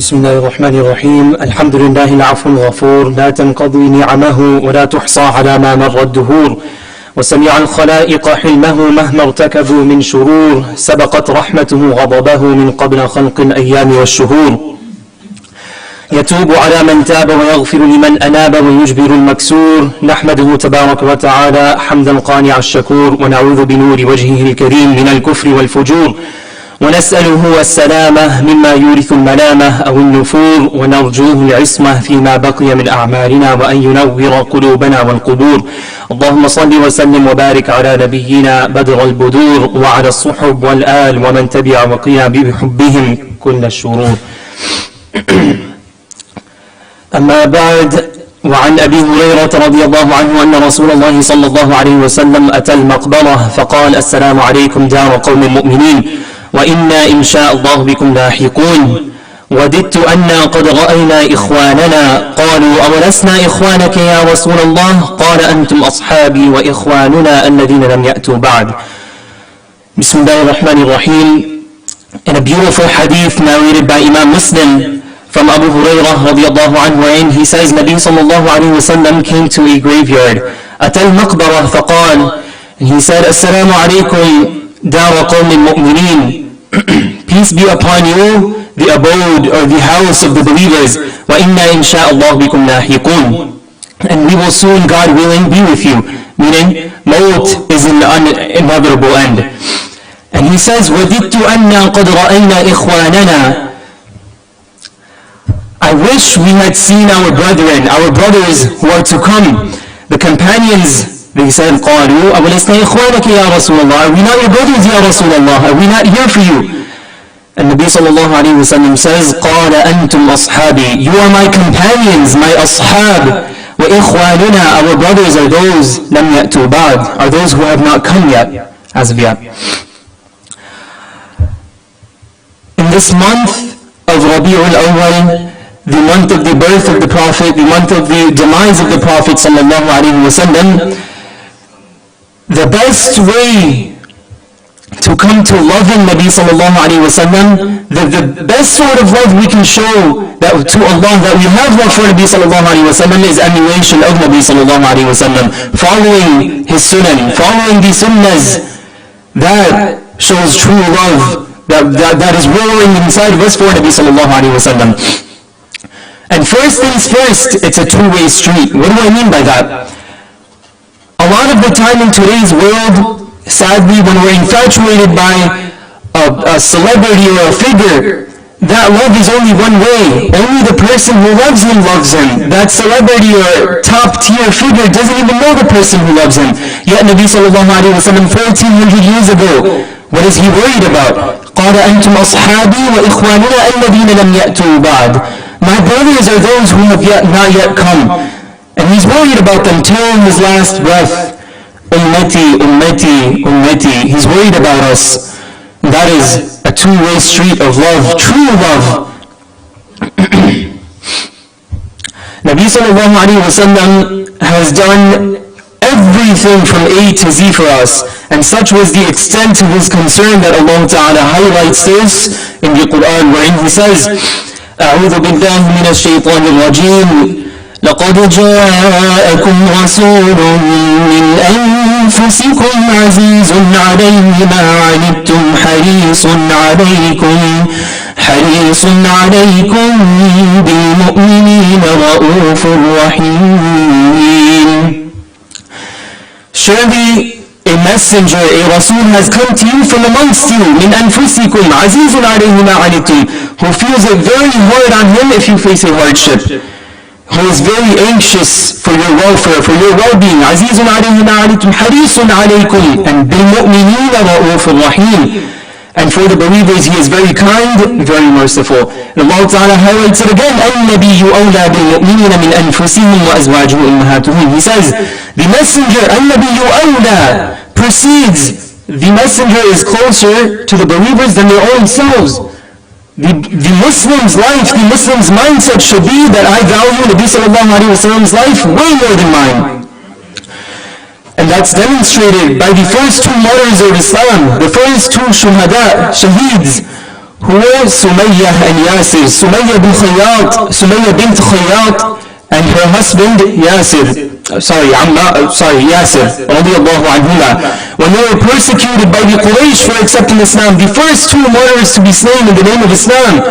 بسم الله الرحمن الرحيم. الحمد لله العفو الغفور، لا تنقضي نعمه ولا تحصى على ما مر الدهور، وسمع الخلائق حلمه مهما ارتكبوا من شرور، سبقت رحمته غضبه من قبل خلق الأيام والشهور. يتوب على من تاب ويغفر لمن أناب ويجبر المكسور. نحمده تبارك وتعالى حمد القانع الشكور، ونعوذ بنور وجهه الكريم من الكفر والفجور، ونسأله السلامة مما يورث الملامة أو النفور، ونرجوه العصمة فيما بقي من أعمالنا، وأن ينور قلوبنا والقبور. اللهم صل وسلم وبارك على نبينا بدر البدور، وعلى الصحب والآل ومن تبع وقيا بحبهم كل الشرور. أما بعد، وعن أبي هريرة رضي الله عنه أن رسول الله صلى الله عليه وسلم أتى المقبرة فقال: السلام عليكم دار قوم مؤمنين، وإنا إن شاء الله بكم لاحقون. وددت أنا قد رأينا إخواننا. قالوا: أولسنا إخوانك يا رسول الله؟ قال: أنتم أصحابي وإخواننا الذين لم يأتوا بعد. بسم الله الرحمن الرحيم. In a beautiful hadith narrated by Imam Muslim from Abu Hurairah radiallahu anhu, wherein he says Nabi sallallahu alayhi wa sallam came to a graveyard. أتى المقبرة فقال, and he said, السلام عليكم دار قوم مؤمنين. Peace be upon you, the abode or the house of the believers. وَإِنَّا إِنْ شَاءَ اللَّهُ بِكُمْ لَاحِقُونَ. And we will soon, God willing, be with you. Meaning, maut is an inevitable end. And he says, وَدِدْتُ أَنَّا قَدْ رَأَيْنَا إِخْوَانَنَا. I wish we had seen our brethren, our brothers who are to come. The companions, they said, قالوا أولسنا إخوانك يا رسول الله. Are we not your brothers يا رسول الله? Are we not here for you? And Nabi sallallahu alayhi wa sallam says, قال أنتم أصحابي. You are my companions, my ashab. وإخواننا, our brothers are those لم يأتوا بعد, are those who have not come yet, as of yet. In this month of Rabi'ul Awwal, the month of the birth of the Prophet, the month of the demise of the Prophet sallallahu alayhi wa sallam, the best way to come to loving Nabi sallallahu alayhi wa sallam, the best sort of love we can show that to Allah, that we have love for Nabi sallallahu alayhi wa sallam, is emulation of Nabi sallallahu alayhi wa sallam, following his sunan, following the sunnahs. That shows true love that is roaring inside of us for Nabi sallallahu alayhi wa sallam. And first things first, it's a two-way street. What do I mean by that? A lot of the time in today's world, sadly, when we're infatuated by a celebrity or a figure, that love is only one way. Only the person who loves him loves him. That celebrity or top-tier figure doesn't even know the person who loves him. Yet Nabi sallallahu alayhi wa sallam 1400 years ago, what is he worried about? قَالَ أَنْتُمْ أَصْحَابِي وَإِخْوَانُنَا الَّذِينَ لَمْ يَأْتُوا بَعْدِ. My brothers are those who have not yet come. And he's worried about them till his last breath. Ummati, ummati, ummati. He's worried about us. That is a two-way street of love, true love. Nabi sallallahu alayhi wa sallam has done everything from A to Z for us. And such was the extent of his concern that Allah Ta'ala highlights this in the Quran, wherein he says, أعوذ بالله من الشيطان الرجيم لقد جاءكم رسول من أنفسكم عزيز عليه ما عنتم حريص عليكم بالمؤمنين رؤوف رحيم. Surely a messenger, a Rasul has come to you from amongst you, min anfusikum, azizun alayhi ma anittum, who feels it very hard on him if you face a hardship, who is very anxious for your welfare, for your well-being, azizun alayhi ma anittum, harisun alaykum, and bil mu'minina ra'ufur rahim. And for the believers, he is very kind, very merciful. And Allah Ta'ala highlights it again, النَّبِيُّ أَوْلَى بِالْمُؤْمِنِينَ مِنْ أَنفُسِهِمْ وَأَزْوَاجُهُ أُمَّهَاتُهُمْ. He says, the messenger, النَّبِيُّ أَوْلَى, precedes, the messenger is closer to the believers than their own selves. The Muslim's life, the Muslim's mindset should be that I value Nabi sallallahu alayhi wa sallam's life way more than mine. And that's demonstrated by the first two martyrs of Islam, the first two shuhada, shaheeds, who were Sumayyah and Yasir. Sumayyah bint Khayyat and her husband Yasir, Yasir, radiyallahu anhuma. When they were persecuted by the Quraysh for accepting Islam, the first two martyrs to be slain in the name of Islam,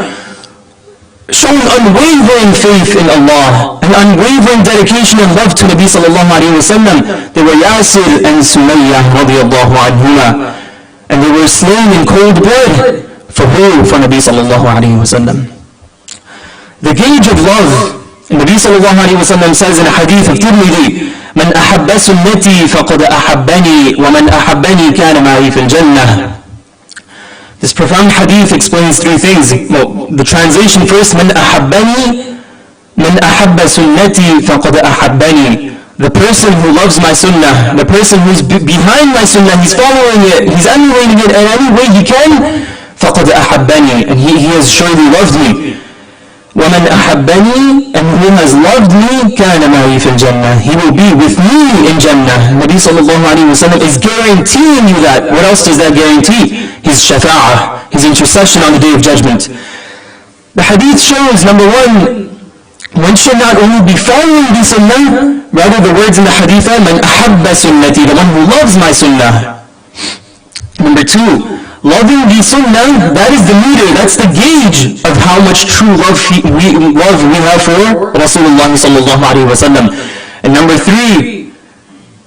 shown unwavering faith in Allah, an unwavering dedication and love to Nabi sallallahu alayhi wa sallam. They were Yasir and Sumayyah radiyallahu anhuma. And they were slain in cold blood. For who? For Nabi sallallahu alayhi wa sallam. The gauge of love, Nabi sallallahu alayhi wa sallam says in a hadith of Tirmidhi, من أحب سنتي فقد أحبني ومن أحبني كان معي في الجنة. This profound hadith explains three things. Well, the translation first, من أحبني من أحب سنتي فقد أحبني. The person who loves my sunnah, the person who's behind my sunnah, he's following it, he's emulating it in any way he can, فقد أحبني, and he has surely loved me. وَمَنْ أَحَبَّنِي, and who has loved me, كَانَ مَعِي فِي الْجَنَّةِ, he will be with me in Jannah. Nabi sallallahu alayhi wa sallam is guaranteeing you that. What else does that guarantee? His shafa'ah, his intercession on the Day of Judgment. The hadith shows, number one should not only be following the sunnah, rather the words in the hadith are, مَنْ أَحَبَّ سُنَّتِي, the one who loves my sunnah. Number two, loving the sunnah, that is the meter, that's the gauge of how much true love we have for Rasulullah sallallahu alayhi wa sallam. And number three,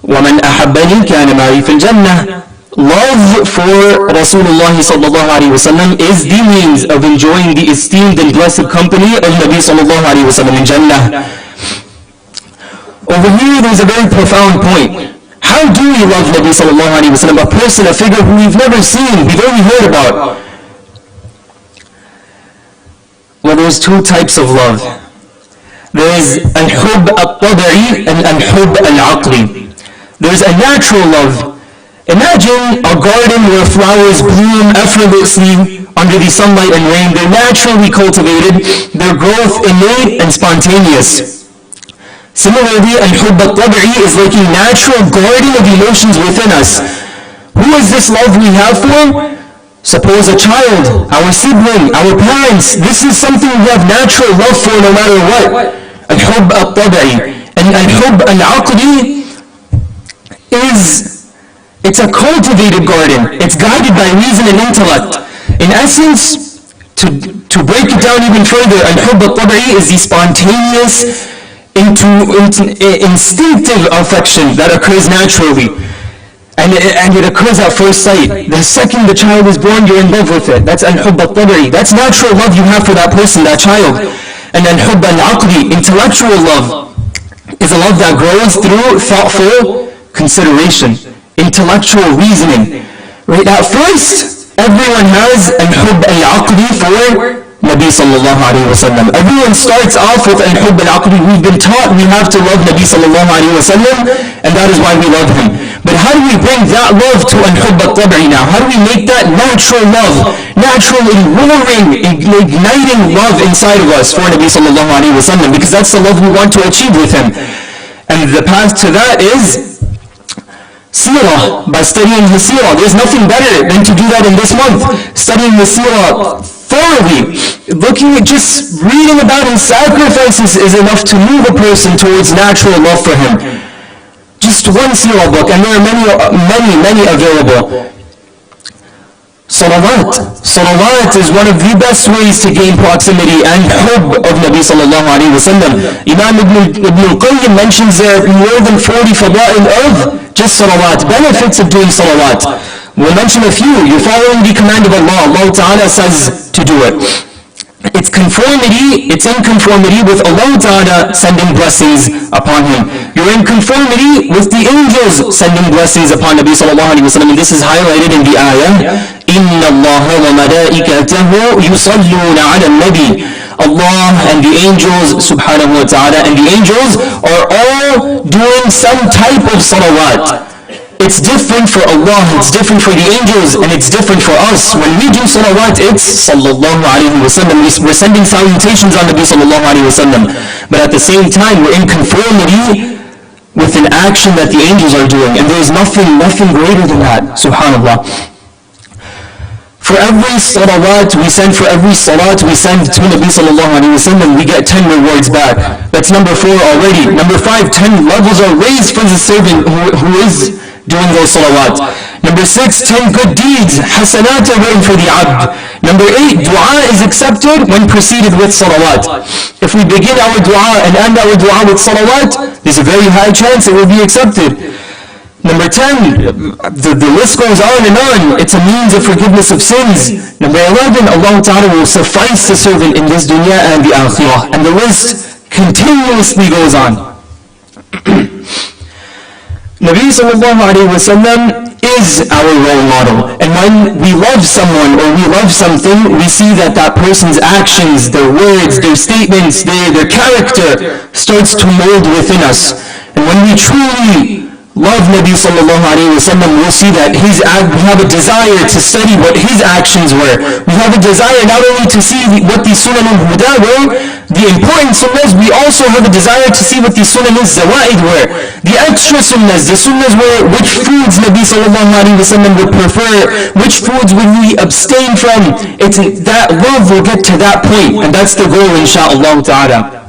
وَمَنْ أَحَبَّنِي كَانَ مَعِي فِي الْجَنَّةِ. Love for Rasulullah sallallahu alayhi wa sallam is the means of enjoying the esteemed and blessed company of Nabi sallallahu alayhi wa sallam in Jannah. Over here there's a very profound point. How do we love Nabi sallallahu alayhi wa sallam, a person, a figure who we've never seen, we've only heard about? Well, there's two types of love. There is al-hub al-tabi'i and al-hub al-aqli. There's a natural love. Imagine a garden where flowers bloom effortlessly under the sunlight and rain. They're naturally cultivated, their growth innate and spontaneous. Similarly, al-hub al-tabi'i is like a natural garden of emotions within us. Who is this love we have for? Suppose a child, our sibling, our parents. This is something we have natural love for no matter what. Al-hub al-tabi'i. And al-hub al-aqli it's a cultivated garden. It's guided by reason and intellect. In essence, to break it down even further, al-hub al-tabi'i is the spontaneous, instinctive affection that occurs naturally, and it occurs at first sight. The second the child is born, you're in love with it. That's al-hub al-tabi'i. That's natural love you have for that person, that child. And al-hub al-aqli, intellectual love, is a love that grows through thoughtful consideration, intellectual reasoning. Right? At first, everyone has al-hub al-aqli for Nabi sallallahu alayhi wa sallam. Everyone starts off with al-hub al-aqli. We've been taught we have to love Nabi sallallahu alayhi wa sallam, and that is why we love him. But how do we bring that love to al-hub al-tabi'i now? How do we make that natural love, natural and roaring, igniting love inside of us for Nabi sallallahu alayhi wa sallam? Because that's the love we want to achieve with him. And the path to that is seerah, by studying his seerah. There's nothing better than to do that in this month. Studying the seerah thoroughly, just reading about his sacrifices is enough to move a person towards natural love for him. Just one seerah book, and there are many available. Salawat. Salawat is one of the best ways to gain proximity and hub of Nabi sallallahu alayhi wa sallam. Imam Ibn al-Qayyim mentions there more than 40 fada'il of just salawat, benefits of doing salawat. We'll mention a few. You're following the command of Allah. Allah Ta'ala says to do it. It's in conformity with Allah Ta'ala sending blessings upon him. You're in conformity with the angels sending blessings upon Nabi sallallahu alayhi wa sallam. And this is highlighted in the ayah, إِنَّ اللَّهَ وَمَلَائِكَتَهُ يُصَلُّونَ عَلَى النَّبِيِّ. Allah and the angels, subhanahu wa ta'ala, and the angels are all doing some type of salawat. It's different for Allah, it's different for the angels, and it's different for us. When we do salawat, it's sallallahu alayhi wa sallam. We're sending salutations on Nabi sallallahu alayhi wa sallam. But at the same time, we're in conformity with an action that the angels are doing. And there's nothing greater than that, subhanallah. For every salawat we send, for every salat we send to Nabi sallallahu alayhi wa sallam, we get 10 rewards back. That's number 4 already. Number 5, 10 levels are raised for the servant who is doing those salawat. Number 6, 10 good deeds, hasanat are written for the abd. Number 8, dua is accepted when preceded with salawat. If we begin our dua and end our dua with salawat, there's a very high chance it will be accepted. Number 10, the list goes on and on. It's a means of forgiveness of sins. Number 11, Allah Ta'ala will suffice the servant in this dunya and the akhirah. And the list continuously goes on. Nabi sallallahu alayhi wa sallam is our role model. And when we love someone or we love something, we see that that person's actions, their words, their statements, their character starts to mold within us. And when we truly love Nabi sallallahu alayhi wa sallam, we'll see that we have a desire to study what his actions were. We have a desire not only to see what the sunan al-huda were, the important sunnahs, we also have a desire to see what the sunan al-zawaid were. The extra sunnahs, the sunnahs were which foods Nabi sallallahu alayhi wa sallam would prefer, which foods would we abstain from. It's that love will get to that point, and that's the goal, insha'Allah ta'ala.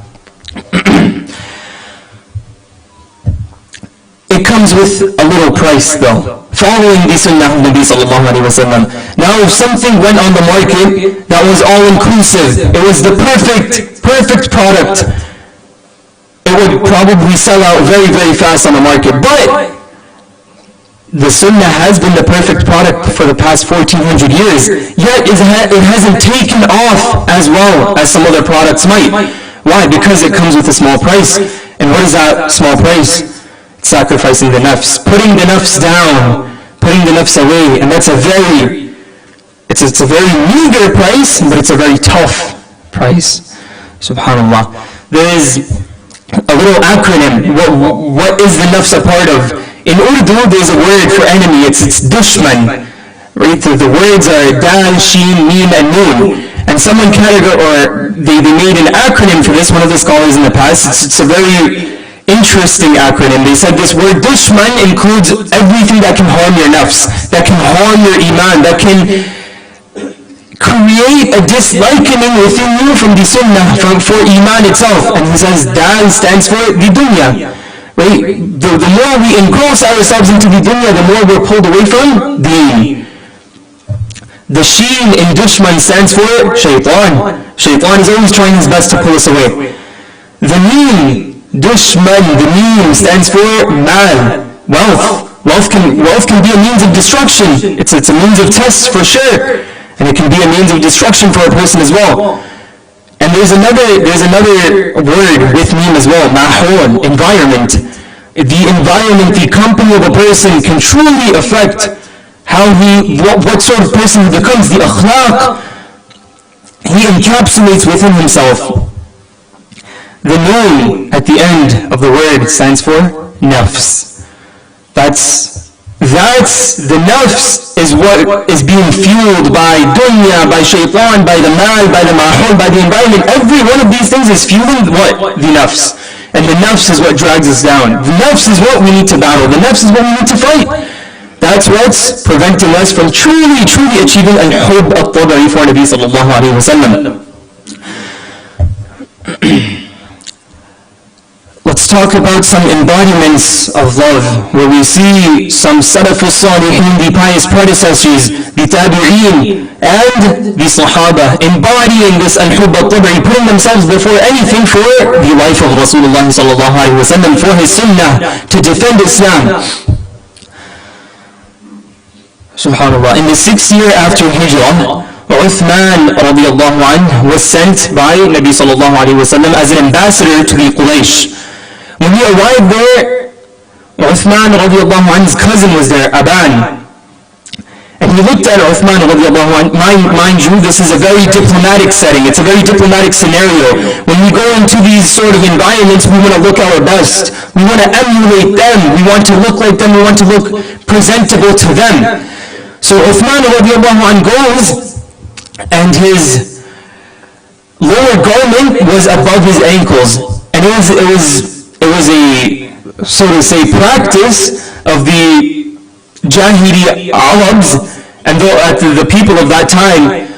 It comes with a little price though, following the sunnah of Nabi sallallahu alayhi wa sallam. Now if something went on the market that was all-inclusive, it was the perfect product, it would probably sell out very, very fast on the market. But the sunnah has been the perfect product for the past 1400 years, yet it hasn't taken off as well as some other products might. Why? Because it comes with a small price. And what is that small price? Sacrificing the nafs, putting the nafs down, putting the nafs away. And that's a very meager price, but it's a very tough price. Subhanallah. There is a little acronym. What is the nafs a part of? In Urdu, there's a word for enemy. It's dushman. Right? The words are dal, sheen, meen, and noon. And someone they made an acronym for this, one of the scholars in the past. It's a very interesting acronym. They said this word dushman includes everything that can harm your nafs, that can harm your iman, that can create a dislikening within you from the sunnah, for iman itself. And he says dal stands for the dunya. Right? The more we engross ourselves into the dunya, the more we're pulled away from deen. The sheen in dushman stands for shaitan. Shaitan is always trying his best to pull us away. The meen, dushman, the meme stands for mal, wealth. Wealth can be a means of destruction. It's a means of test for sure, and it can be a means of destruction for a person as well. And there's another word with meme as well, mahon, environment. The environment, the company of a person can truly affect what sort of person he becomes. The akhlaq he encapsulates within himself. The noon at the end of the word stands for nafs. That's the nafs is what is being fueled by dunya, by shaitan, by the mal, by the mahul, by the environment. Every one of these things is fueling what? The nafs. And the nafs is what drags us down. The nafs is what we need to battle. The nafs is what we need to fight. That's what's preventing us from truly achieving al-hub al-tabari for Nabi sallallahu alayhi wa sallam. Let's talk about some embodiments of love, where we see some Salaf al-Salihin, the pious predecessors, the Tabi'een, and the Sahaba, embodying this al-Hubb al-Tab'i, putting themselves before anything for the life of Rasulullah sallallahu alayhi wa sallam, for his sunnah, to defend Islam. Subhanallah. In the 6th year after Hijrah, Uthman radiallahu anhu was sent by Nabi sallallahu alayhi wa sallam as an ambassador to the Quraysh. When he arrived there, Uthman radiallahu anhu's cousin was there, Aban. And he looked at Uthman radiallahu anhu. Mind you, this is a very diplomatic setting. It's a very diplomatic scenario. When we go into these sort of environments, we want to look our best. We want to emulate them. We want to look like them. We want to look presentable to them. So Uthman radiallahu anhu goes, and his lower garment was above his ankles. And it was a, so to say, practice of the Jahili Arabs and the people of that time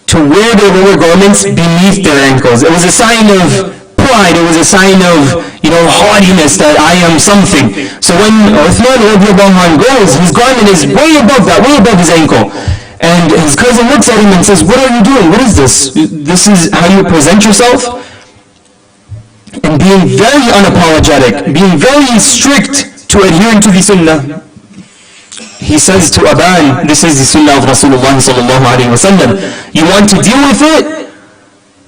to wear their lower garments beneath their ankles. It was a sign of pride, it was a sign of, haughtiness, that I am something. So when Uthman radiallahu anhu goes, his garment is way above that, way above his ankle. And his cousin looks at him and says, what are you doing? What is this? This is how you present yourself? And being very unapologetic, being very strict to adhering to the sunnah, he says to Aban, this is the sunnah of Rasulullah sallallahu alayhi wa sallam. You want to deal with it?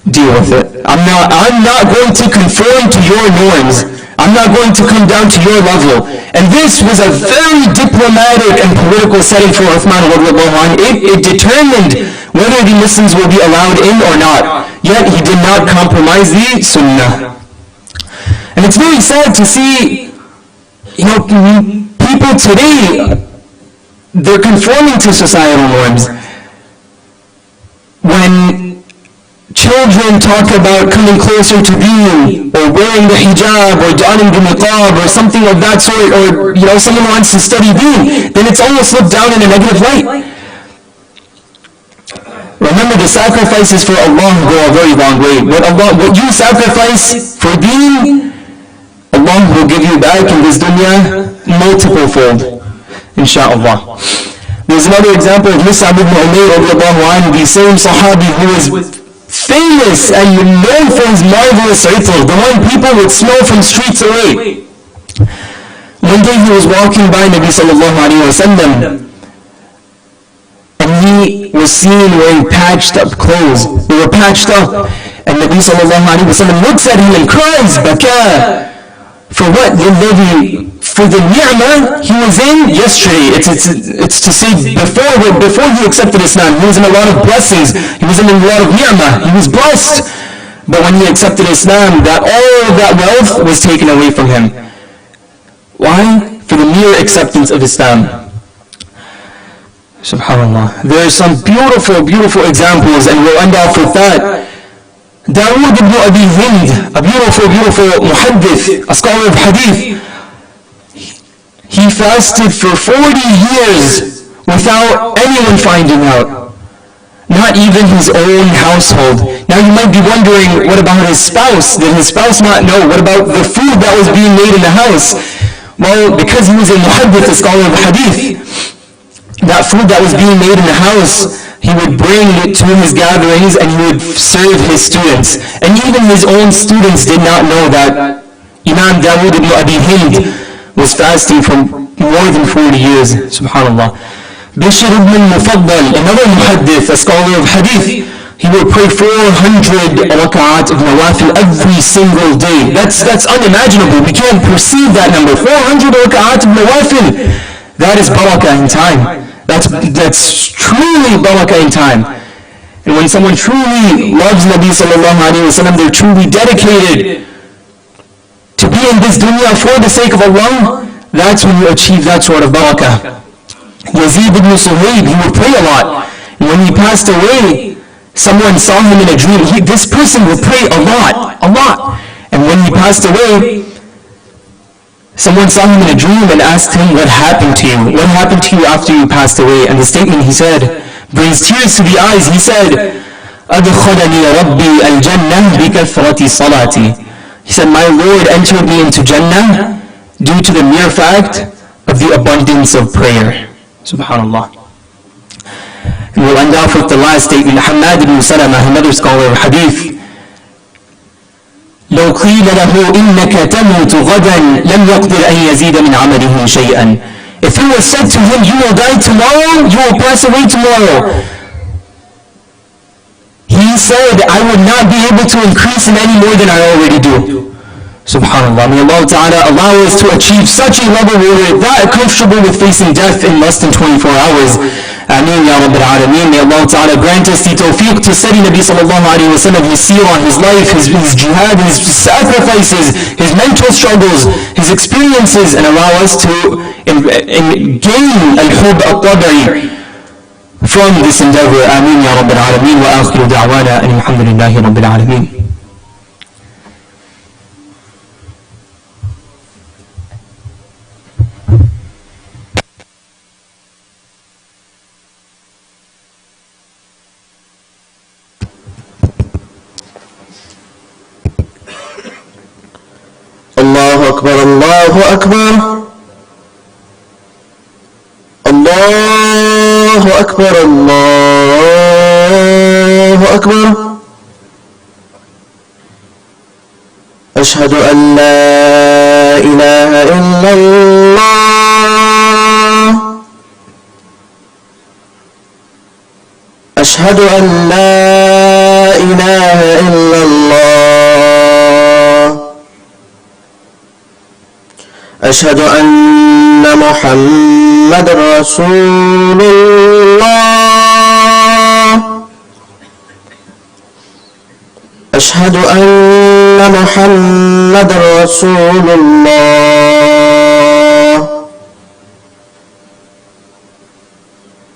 Deal with it. I'm not going to conform to your norms. I'm not going to come down to your level. And this was a very diplomatic and political setting for Uthman radiallahu anhu. It determined whether the Muslims will be allowed in or not. Yet he did not compromise the sunnah. And it's very sad to see, people today, they're conforming to societal norms. When children talk about coming closer to deen, or wearing the hijab, or donning the niqab, or something of that sort, or someone wants to study deen, then it's almost looked down in a negative light. Remember, the sacrifices for Allah go a very long way. What you sacrifice for deen, Allah will give you back in this dunya multiple fold. Insha'Allah. There's another example of Mus'ab ibn Umayr radiallahu anhu, the same Sahabi who was famous and known for his marvelous itr, the one people would smell from streets away. One day he was walking by Nabi sallallahu alayhi wa sallam, and he was seen wearing patched up clothes. They were patched up, and Nabi sallallahu alayhi wa sallam looks at him and cries, Baka! For what? For the ni'mah he was in yesterday. It's to say before he accepted Islam, he was in a lot of blessings. He was in a lot of ni'mah. He was blessed. But when he accepted Islam, all of that wealth was taken away from him. Why? For the mere acceptance of Islam. SubhanAllah. There are some beautiful, beautiful examples, and we'll end off with that. Dawood ibn Abi Hind, a beautiful, beautiful muhaddith, a scholar of hadith, he fasted for 40 years without anyone finding out. Not even his own household. Now you might be wondering, what about his spouse? Did his spouse not know? What about the food that was being made in the house? Well, because he was a muhaddith, a scholar of hadith, that food that was being made in the house, he would bring it to his gatherings and he would serve his students. And even his own students did not know that Imam Dawood ibn Abi Hind was fasting for more than 40 years. SubhanAllah. Bishr ibn Mufaddal, another muhaddith, a scholar of hadith, he would pray 400 raka'at of nawafil every single day. That's unimaginable. We can't perceive that number. 400 raka'at of nawafil. That is barakah in time. That's truly barakah in time. And when someone truly loves Nabi sallallahu alayhi wa sallam, they're truly dedicated to be in this dunya for the sake of Allah, that's when you achieve that sort of barakah. Yazid ibn Suhaib, he would pray a lot. And when he passed away, someone saw him in a dream. This person would pray a lot. And when he passed away, someone saw him in a dream and asked him, what happened to you? What happened to you after you passed away? And the statement he said brings tears to the eyes. He said, أَدْخَلَنِي رَبِّي الْجَنَّةِ بِكَثْرَةِ صَلَاتِي. He said, my Lord entered me into Jannah due to the mere fact of the abundance of prayer. SubhanAllah. And we'll end off with the last statement. Hamad ibn Salamah, another scholar of hadith, لو قيل له إنك تموت غدا لم يقدر أن يزيد من عمله شيئا. If it was said to him, you will die tomorrow, you will pass away tomorrow, he said, I would not be able to increase in any more than I already do. SubhanAllah. May Allah Ta'ala allow us to achieve such a level where we're that comfortable with facing death in less than 24 hours. Ameen Ya Rabbil Alameen. May Allah Ta'ala grant us the tawfiq to study Nabi Sallallahu Alaihi Wasallam, his seerah, his life, his jihad, his sacrifices, his mental struggles, his experiences, and allow us to gain al-hub al-tabi'i from this endeavor. Ameen Ya Rabbil Alameen. Wa akhiru da'wana alhamdulillahi Rabbil Alameen. أكبر الله أكبر الله أكبر الله أكبر أشهد أن لا إله إلا الله أشهد أن لا إله إلا الله أشهد أن محمد رسول الله أشهد أن محمد رسول الله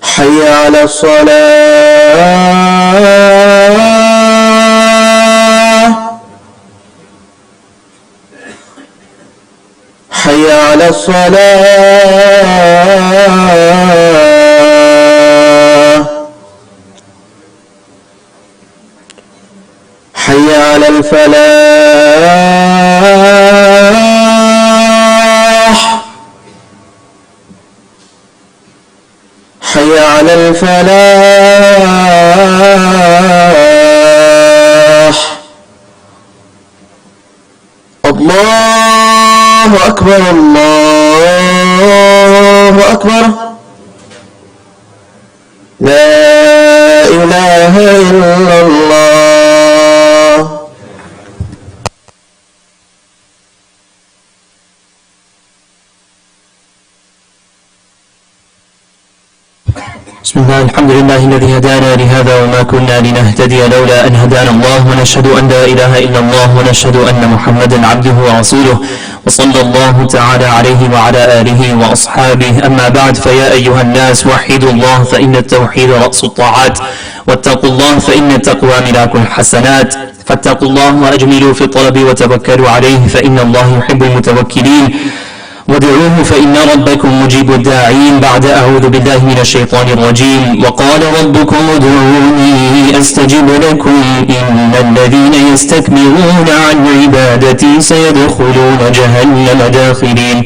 حي على الصلاة حي على الصلاة حي على الفلاح حي على الفلاح الله أكبر الله أكبر لا إله إلا الله. بسم الله الحمد لله الذي هدانا لهذا وما كنا لنهتدي لولا أن هدانا الله ونشهد أن لا إله إلا الله ونشهد أن محمدا عبده ورسوله وصلى الله تعالى عليه وعلى آله وأصحابه أما بعد فيا أيها الناس وحدوا الله فإن التوحيد رأس الطاعات واتقوا الله فإن التقوى ملاك الحسنات فاتقوا الله وأجملوا في الطلب وتوكلوا عليه فإن الله يحب المتوكلين وادعوه فإن ربكم مجيب الداعين بعد أعوذ بالله من الشيطان الرجيم وقال ربكم ادعوني أستجب لكم إن الذين يستكبرون عن عبادتي سيدخلون جهنم داخرين.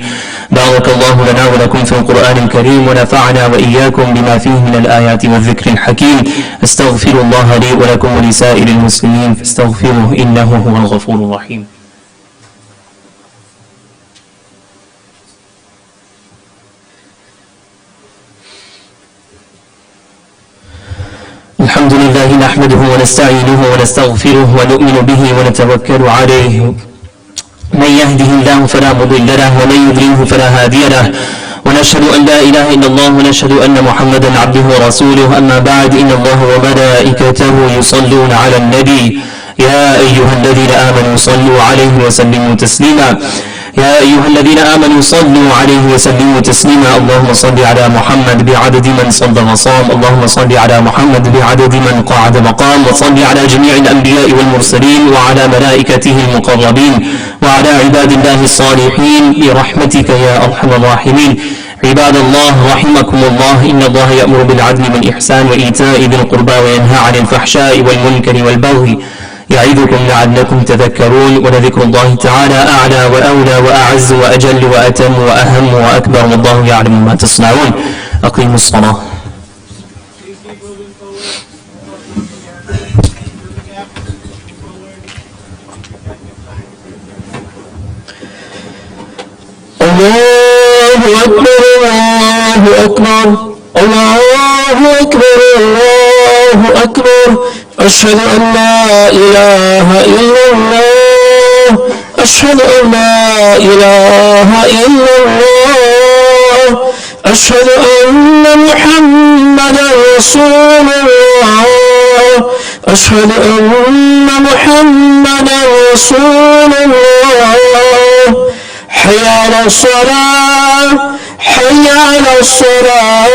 بارك الله لنا ولكم في القرآن الكريم ونفعنا وإياكم بما فيه من الآيات والذكر الحكيم. أستغفر الله لي ولكم ولسائر المسلمين فاستغفروه إنه هو الغفور الرحيم. الحمد لله نحمده ونستعينه ونستغفره ونؤمن به ونتوكل عليه من يهده الله فلا مضل له ومن يضلله فلا هادي له ونشهد أن لا إله إلا الله ونشهد أن محمدا عبده ورسوله أما بعد إن الله وملائكته يصلون على النبي يا أيها الذين آمنوا صلوا عليه وسلموا تسليما يا أيها الذين آمنوا صلوا عليه وسلموا تسليما اللهم صل على محمد بعدد من صلى وصام اللهم صل على محمد بعدد من قعد مقام وصل على جميع الأنبياء والمرسلين وعلى ملائكته المقربين وعلى عباد الله الصالحين برحمتك يا أرحم الراحمين. عباد الله رحمكم الله إن الله يأمر بالعدل والإحسان وإيتاء ذي القربى وينهى عن الفحشاء والمنكر والبغي يعظكم لعلكم تذكرون ولذكر الله تعالى أعلى وأولى وأعز وأجل وأتم وأهم وأكبر والله يعلم ما تصنعون. أقيموا الصلاة. الله أكبر الله أكبر الله أكبر الله أكبر أشهد أن لا إله إلا الله أشهد أن لا إله إلا الله أشهد أن محمدا رسول الله أشهد أن محمدا رسول الله حي على الصلاة حي على الصلاة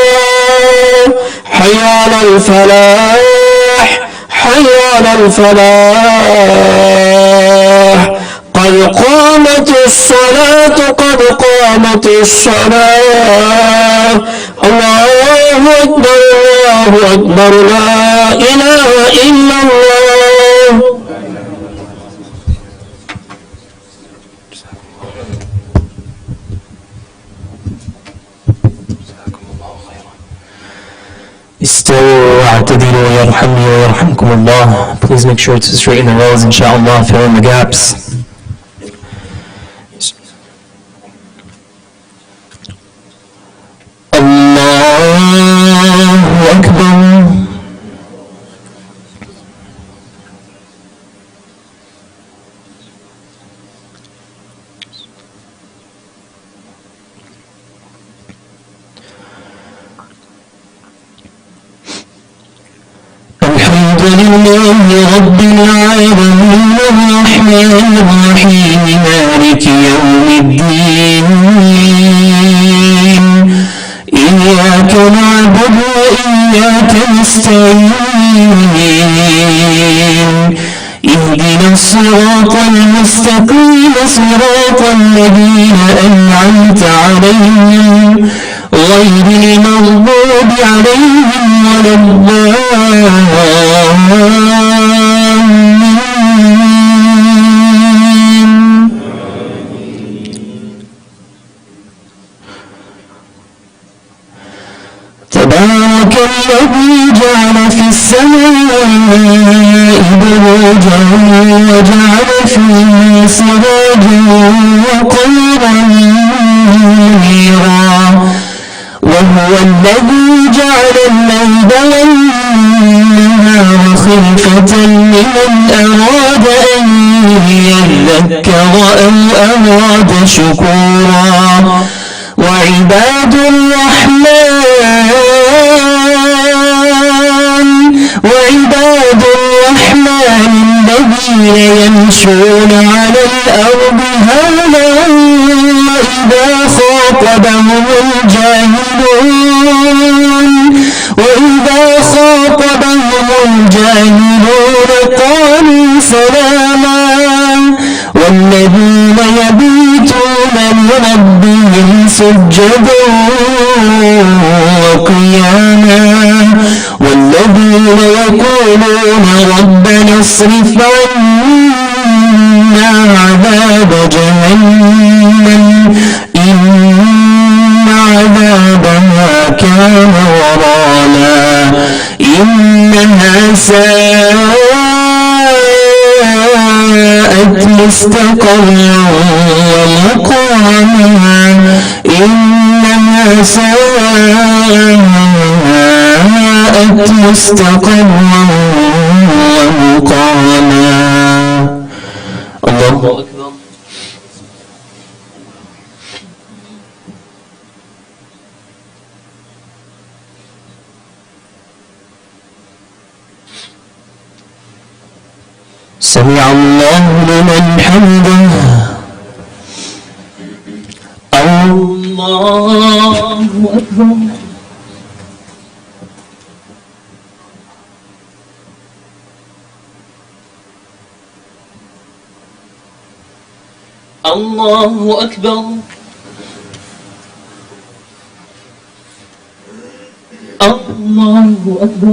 حي على الفلاح حي على الفلاح قد قامت الصلاة قد قامت الصلاة الله أكبر الله أكبر لا إله إلا الله. استووا واعتدلوا يرحمني ويرحمكم الله. Please make sure to straighten the rows, inshallah, fill in the gaps. Allahu Akbar. لله رب العالمين الرحمن الرحيم مالك يوم الدين إياك نعبد وإياك نستعين اهدنا الصراط المستقيم صراط الذين أنعمت عليهم غير المغضوب عليهم ولا الضالين. تبارك الذي جعل في السماء بروجا وجعل فيه سراجا وقمرا منيرا وهو الذي جعل الليل والنهار خلفة لمن أراد أن يذكر أو أراد شكورا. وعباد الرحمن الذين يمشون على الأرض هونا وإذا خاطبهم الجاهلون قالوا سلاما. والذين يبيتون لربهم سجدا وقياما والذين يقولون ربنا اصرف عنا عذاب جهنم إن عذابها كان غراما إنها ساءت مستقرا ومقاما إنها ساءت مستقرا ومقاما. الله أكبر. سمع الله لمن حمده. الله أكبر. الله أكبر. الله أكبر.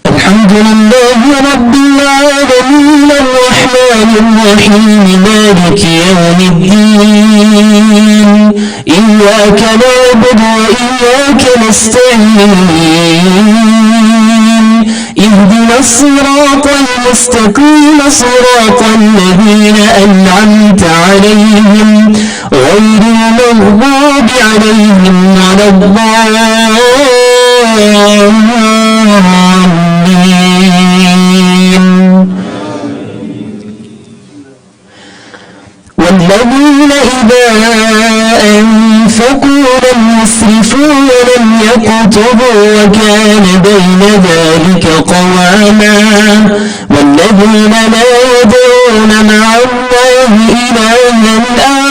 الحمد لله رب العالمين الرحمن الرحيم مالك يوم الدين إياك نعبد وإياك نستعين اهدنا الصراط المستقيم صراط الذين أنعمت عليهم غير المغضوب عليهم ولا الضالين. والذين إذا أنفقوا لم يسرفوا ولم يقتروا وكان بين ذلك قواما والذين لا يدعون مع الله إلها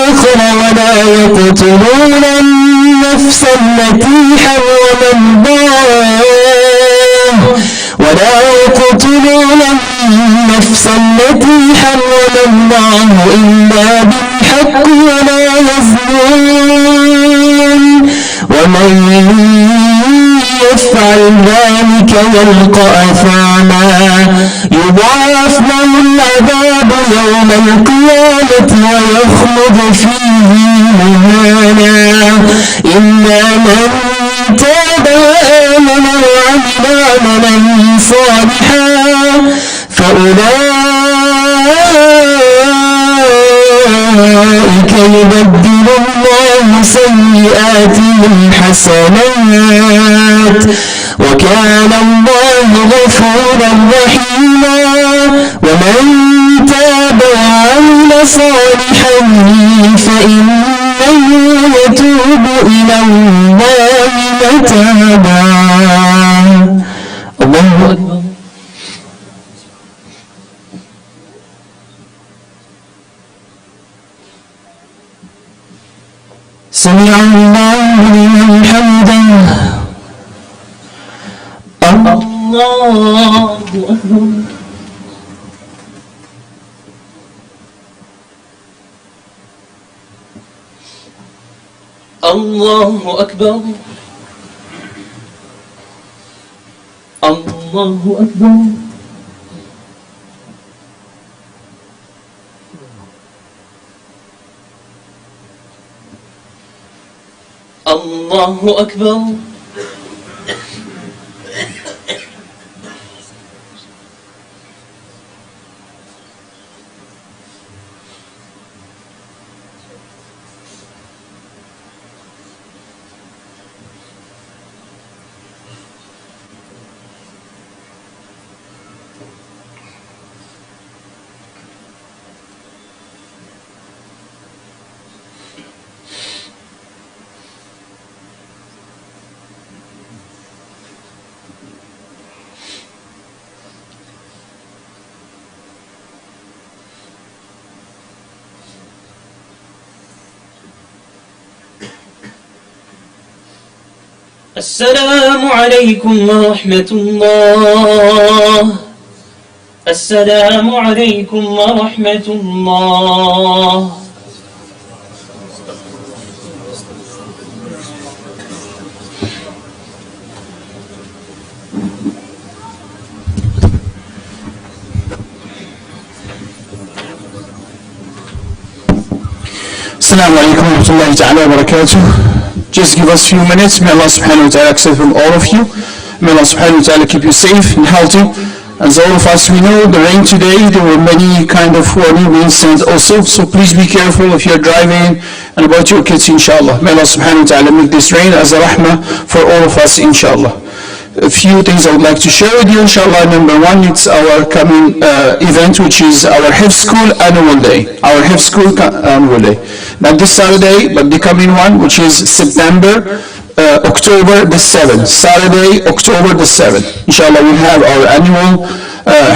آخر ولا يقتلون النفس التي حرم الله النفس التي حرم الله إلا بالحق ولا يزنون ومن يفعل ذلك يلقى أثاما يضاعف له العذاب يوم القيامة ويخلد فيه مهانا إلا من تاب وآمن وعمل عملا صالحا فأولئك يبدل الله سيئاتهم حسنات وكان الله غفورا رحيما ومن تاب وعمل صالحا فإنه يتوب إلى الله متابا. الله أكبر. سمع الله لمن حمده. الله أكبر. الله أكبر. الله أكبر. الله أكبر. السلام عليكم ورحمة الله. السلام عليكم ورحمة الله. السلام عليكم ورحمة الله تعالى وبركاته. Just give us a few minutes. May Allah subhanahu wa ta'ala accept from all of you. May Allah subhanahu wa ta'ala keep you safe and healthy. As all of us we know, the rain today, there were many kind of warning winds sent also. So please be careful if you're driving and about your kids, inshallah. May Allah subhanahu wa ta'ala make this rain as a rahmah for all of us, inshallah. A few things I would like to share with you, inshallah. Number one, it's our coming event, which is our Hifz School Annual Day. Our Hifz School Annual Day. Not this Saturday, but the coming one, which is October the 7th. Saturday, October the 7th. Inshallah, we'll have our annual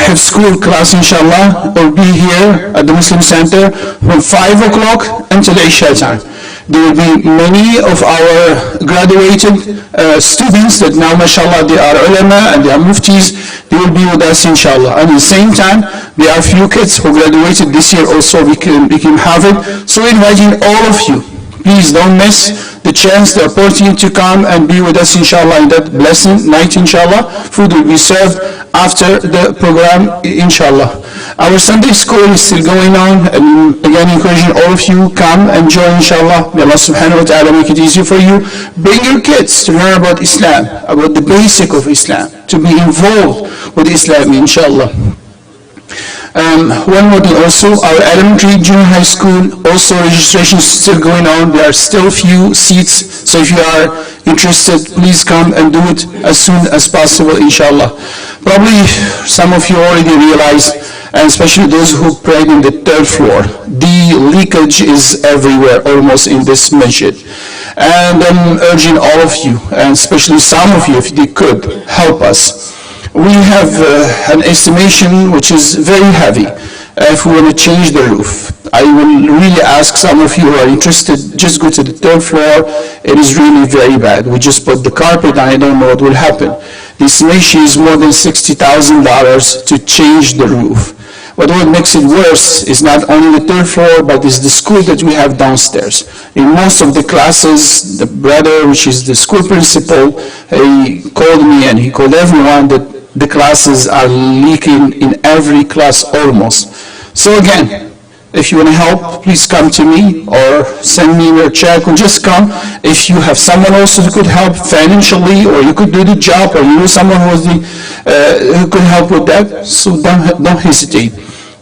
Hifz School class, inshallah. We'll be here at the Muslim Center from 5 o'clock until Isha time. There will be many of our graduated students that now, mashallah, they are ulama and they are muftis. They will be with us, inshallah. And at the same time, there are few kids who graduated this year also became Hafid. So we're inviting all of you. Please don't miss the chance, the opportunity to come and be with us, inshallah, in that blessed night, inshallah. Food will be served after the program, inshallah. Our Sunday school is still going on, and again encouraging all of you, come and join, inshallah. May Allah subhanahu wa ta'ala make it easy for you. Bring your kids to learn about Islam, about the basic of Islam, to be involved with Islam, inshallah. One more thing also, our elementary, junior high school, also registration is still going on. There are still few seats, so if you are interested, please come and do it as soon as possible, inshallah. Probably some of you already realize, and especially those who prayed in the 3rd floor, the leakage is everywhere, almost in this masjid. And I'm urging all of you, and especially some of you, if they could, help us. We have an estimation which is very heavy if we want to change the roof. I will really ask some of you who are interested, just go to the 3rd floor. It is really very bad. We just put the carpet and I don't know what will happen. The estimation is more than $60,000 to change the roof. But what makes it worse is not only the third floor, but is the school that we have downstairs. In most of the classes, the brother, which is the school principal, he called me and he called everyone that the classes are leaking in every class almost. So again, if you want to help, please come to me or send me your check or just come. If you have someone else who could help financially, or you could do the job, or you know someone who could help with that, so don't hesitate.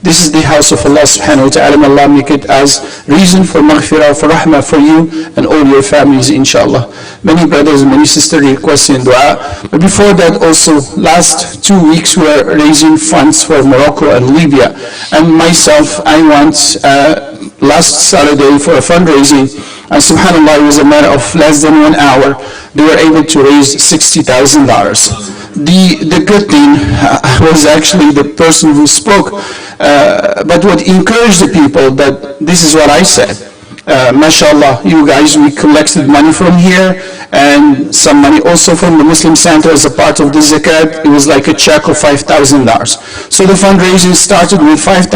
This is the house of Allah subhanahu wa ta'ala. May Allah make it as reason for maghfirah, for rahmah for you and all your families, inshallah. Many brothers and many sisters requesting dua. But before that also, last 2 weeks we were raising funds for Morocco and Libya. And myself, I went last Saturday for a fundraising. And subhanAllah, it was a matter of less than 1 hour. They were able to raise $60,000. The good thing was actually the person who spoke, but what encouraged the people, that this is what I said. MashaAllah, you guys, we collected money from here and some money also from the Muslim Center as a part of the zakat. It was like a check of $5,000. So the fundraising started with $5,000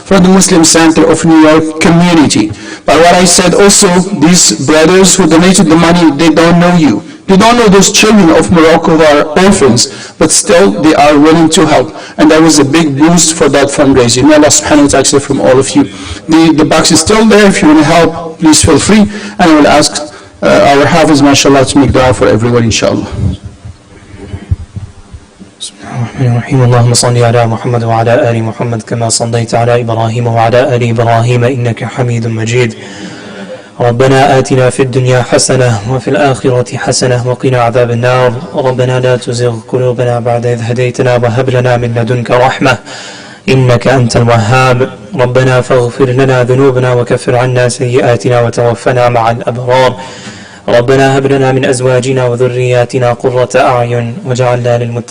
for the Muslim Center of New York community. But what I said also, these brothers who donated the money, they don't know you. You don't know those children of Morocco who are orphans, but still they are willing to help. And that was a big boost for that fundraising. May Allah subhanahu wa ta'ala accept from all of you. The box is still there. If you want to help, please feel free. And I will ask our Hafiz, mashallah, to make dua for everyone, inshallah. اللهم صل على محمد وعلى آل محمد كما صليت على إبراهيم وعلى آل إبراهيم إنك حميد مجيد. ربنا آتنا في الدنيا حسنة وفي الآخرة حسنة وقنا عذاب النار. ربنا لا تزغ قلوبنا بعد إذ هديتنا وهب لنا من لدنك رحمة إنك أنت الوهاب. ربنا فاغفر لنا ذنوبنا وكفر عنا سيئاتنا وتوفنا مع الأبرار. ربنا هب لنا من أزواجنا وذرياتنا قرة أعين واجعلنا للمتقين